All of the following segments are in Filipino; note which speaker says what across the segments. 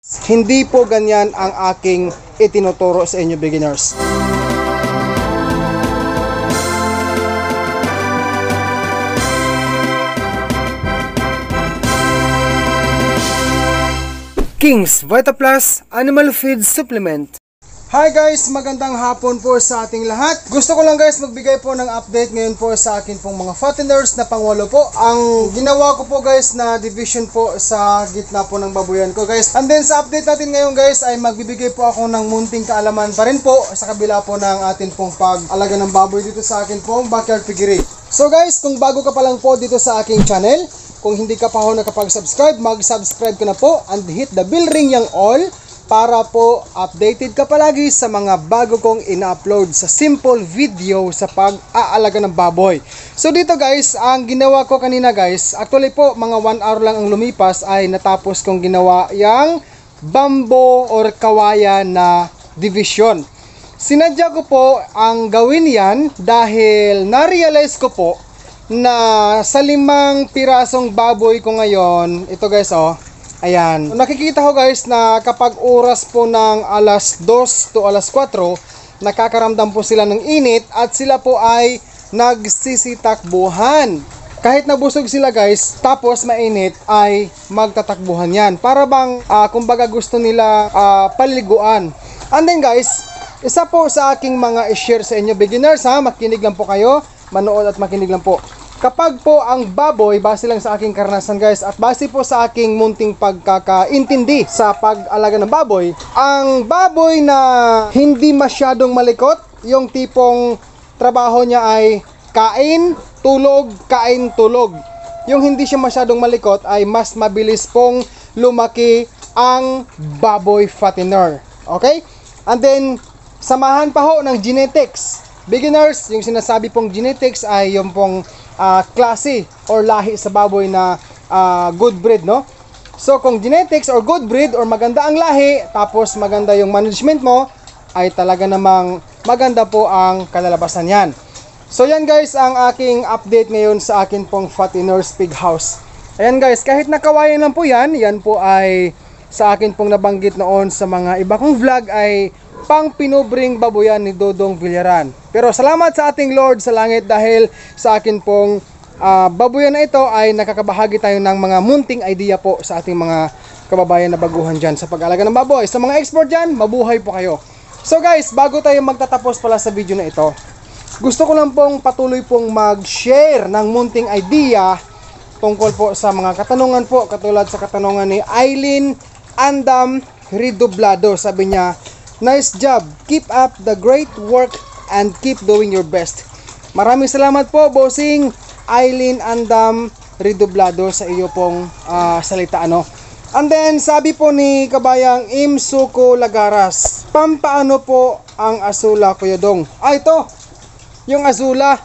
Speaker 1: Hindi po ganyan ang aking itinuturo sa inyo, beginners. King's VitaPlus Animal Feed Supplement. Hi guys, magandang hapon po sa ating lahat. Gusto ko lang guys magbigay po ng update ngayon po sa akin pong mga fatteners na pangwalo po. Ang ginawa ko po guys na division po sa gitna po ng babuyan ko guys. And then sa update natin ngayon guys ay magbibigay po ako ng munting kaalaman pa rin po sa kabila po ng atin pong pag-alaga ng baboy dito sa akin pong backyard piggery. So guys, kung bago ka pa lang po dito sa aking channel, kung hindi ka pa ho nakapag-subscribe, mag-subscribe ka na po and hit the bell ring yang all para po updated ka palagi sa mga bago kong ina-upload sa simple video sa pag-aalaga ng baboy. So dito guys, ang ginawa ko kanina guys, actually po mga 1 hour lang ang lumipas ay natapos kong ginawa yung bamboo or kawayan na division. Sinadya ko po ang gawin yan dahil na-realize ko po na sa 5 pirasong baboy ko ngayon, ito guys ayan, nakikita ko guys na kapag oras po ng alas 2 to alas 4, nakakaramdam po sila ng init at sila po ay nagsisitakbuhan. Kahit nabusog sila guys, tapos mainit ay magtatakbuhan yan. Para bang kumbaga gusto nila paliguan. And then guys, isa po sa aking mga i-share sa inyo beginners makinig lang po kayo, manood at makinig lang po. Kapag po ang baboy, base lang sa aking karanasan guys, at base po sa aking munting pagkakaintindi sa pag-alaga ng baboy, ang baboy na hindi masyadong malikot, yung tipong trabaho niya ay kain, tulog, kain, tulog. Yung hindi siya masyadong malikot ay mas mabilis pong lumaki ang baboy fattener. Okay? And then, samahan pa ho ng genetics. Beginners, yung sinasabi pong genetics ay yung pong klase or lahi sa baboy na good breed, no? So kung genetics or good breed or maganda ang lahi, tapos maganda yung management mo, ay talaga namang maganda po ang kalalabasan yan. So yan guys ang aking update ngayon sa akin pong fatteners pig house. Ayan guys, kahit nakawayan lang po yan, yan po ay sa akin pong nabanggit noon sa mga iba kong vlog ay pang pinubring baboyan ni Dodong Villaran. Pero salamat sa ating Lord sa langit dahil sa akin pong baboyan na ito ay nakakabahagi tayo ng mga munting idea po sa ating mga kababayan na baguhan dyan sa pag-alaga ng baboy. Sa mga expert dyan, mabuhay po kayo. So guys, bago tayo magtatapos pala sa video na ito, gusto ko lang pong patuloy pong mag-share ng munting idea tungkol po sa mga katanungan po, katulad sa katanungan ni Aileen Andam Redoblado. Sabi niya, nice job, keep up the great work and keep doing your best. Maraming salamat po bossing Aileen Andam Redoblado sa iyo pong salita And then sabi po ni kabayang Imsuko Lagaras, pampaano po ang azula Kuya Dong? Ito yung azula.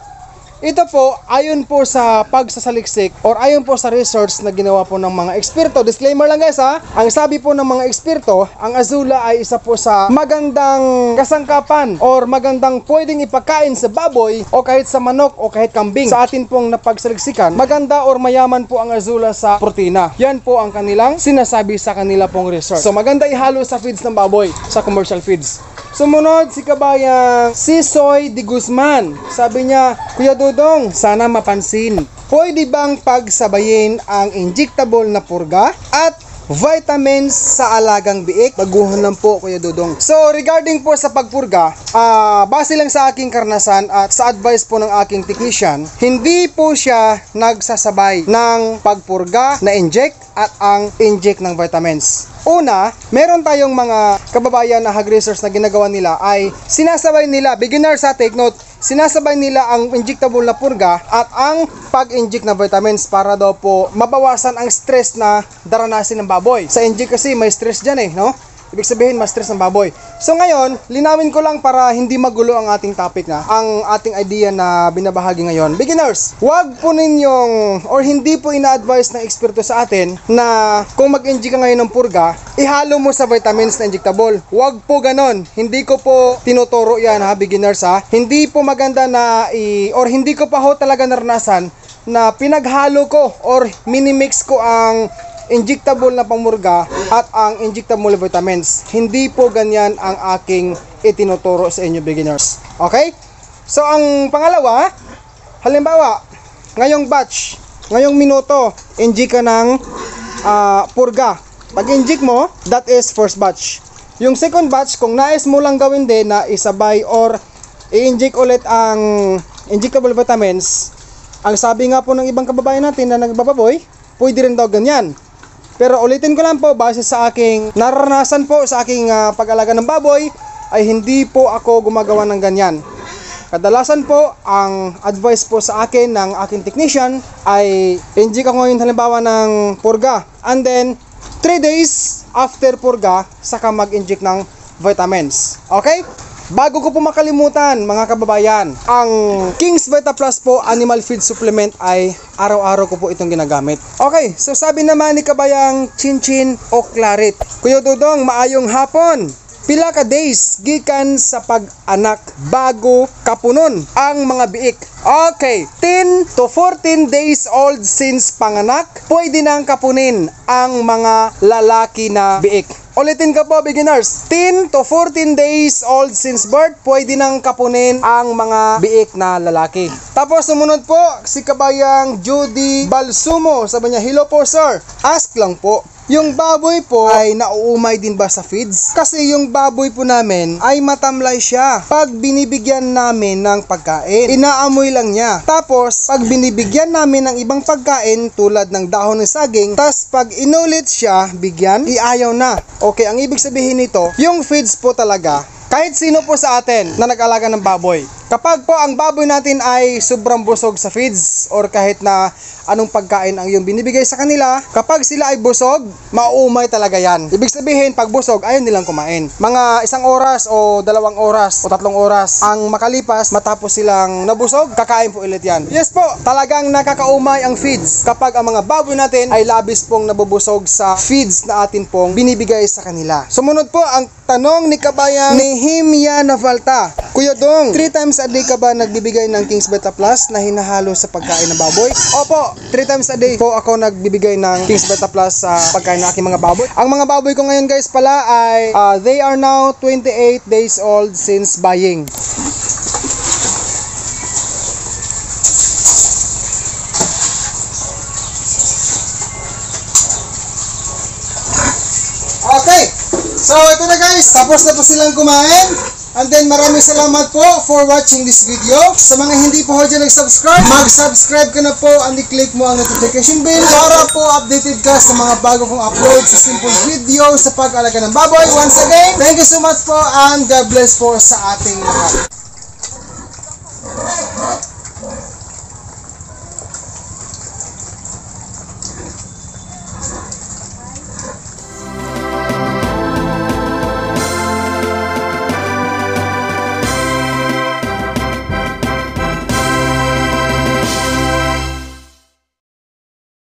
Speaker 1: Ito po, ayon po sa pagsasaliksik or ayon po sa research na ginawa po ng mga eksperto. Disclaimer lang guys ang sabi po ng mga eksperto, ang azula ay isa po sa magandang kasangkapan or magandang pwedeng ipakain sa baboy o kahit sa manok o kahit kambing. Sa atin pong napagsaliksikan, maganda or mayaman po ang azula sa protina. Yan po ang kanilang sinasabi sa kanila pong research. So maganda ihalo sa feeds ng baboy, sa commercial feeds. Sumunod si kabayang Sisoy de Guzman. Sabi niya, Kuya Dodong, sana mapansin, pwede bang pagsabayin ang injectable na purga at vitamins sa alagang biik? Baguhan lang po Kuya Dodong. So regarding po sa pagpurga, base lang sa aking karanasan at sa advice po ng aking technician, hindi po siya nagsasabay ng pagpurga na inject at ang inject ng vitamins. Una, meron tayong mga kababayan na hog research na ginagawa nila ay sinasabay nila, beginners take note, sinasabay nila ang injectable na purga at ang pag-inject ng vitamins para daw po mabawasan ang stress na daranasin ng baboy. Sa inject kasi may stress dyan no? Ibig sabihin, mas stress ang baboy. So ngayon, linawin ko lang para hindi magulo ang ating topic ang ating idea na binabahagi ngayon. Beginners, wag po ninyong, or hindi po ina-advise ng eksperto sa atin na kung mag-inject ka ngayon ng purga, ihalo mo sa vitamins na injectable. Wag po ganon. Hindi ko po tinuturo yan beginners Hindi po maganda na, or hindi ko pa ho talaga naranasan na pinaghalo ko or minimix ko ang injectable na pangmurga at ang injectable vitamins. Hindi po ganyan ang aking itinuturo sa inyo, beginners. Okay? So ang pangalawa, halimbawa, ngayong batch, ngayong minuto, inject ka ng purga. Pag inject mo, that is first batch. Yung second batch, kung nais mo lang gawin din na isabay or i-inject ulit ang injectable vitamins, ang sabi nga po ng ibang kababayan natin na nagbababoy, pwede rin daw ganyan. Pero ulitin ko lang po, base sa aking naranasan po sa aking pag-alaga ng baboy, ay hindi po ako gumagawa ng ganyan. Kadalasan po, ang advice po sa akin ng aking technician ay inject ako ngayon halimbawa ng purga. And then, 3 days after purga, saka mag-inject ng vitamins. Okay? Bago ko po makalimutan, mga kababayan, ang King's Vita Plus po animal feed supplement ay araw-araw ko po itong ginagamit. Okay, so sabi naman ni kabayang Chinchin o Claret, Kuya Dudong, maayong hapon. Pila ka days gikan sa pag-anak bago kapunon ang mga biik. Okay, 10 to 14 days old since panganak, pwede nang kapunin ang mga lalaki na biik. Ulitin ka po, beginners. 10 to 14 days old since birth, pwede nang kapunin ang mga biik na lalaki. Tapos sumunod po, si kabayang Judy Balsumo. Sabi niya, hello po sir. Ask lang po, yung baboy po ay nauumay din ba sa feeds? Kasi yung baboy po namin ay matamlay siya. Pag binibigyan namin ng pagkain, inaamoy lang niya. Tapos, pag binibigyan namin ng ibang pagkain tulad ng dahon ng saging, tas pag inulit siya, bigyan, iayaw na. Okay, ang ibig sabihin nito, yung feeds po talaga, kahit sino po sa atin na nag-alaga ng baboy, kapag po ang baboy natin ay sobrang busog sa feeds or kahit na anong pagkain ang yung binibigay sa kanila, kapag sila ay busog, mauumay talaga yan. Ibig sabihin, pag busog, ayaw nilang kumain. Mga 1 oras o 2 oras o 3 oras ang makalipas matapos silang nabusog, kakain po ulit yan. Yes po, talagang nakakaumay ang feeds kapag ang mga baboy natin ay labis pong nabubusog sa feeds na atin pong binibigay sa kanila. Sumunod po ang tanong ni kabayang Nehemia Navalta. Kuya Dong, 3 times a day ka ba nagbibigay ng King's Vita Plus na hinahalo sa pagkain ng baboy? Opo, 3 times a day po ako nagbibigay ng King's Vita Plus sa pagkain ng aking mga baboy. Ang mga baboy ko ngayon guys pala ay they are now 28 days old since buying. Okay, so ito na guys, tapos na po silang kumain. And then maraming salamat po for watching this video. Sa mga hindi po dyan nag-subscribe, mag-subscribe ka na po and i-click mo ang notification bell para po updated ka sa mga bago kong upload sa simple video sa pag-alaga ng baboy. Once again, thank you so much po and God bless po sa ating lahat.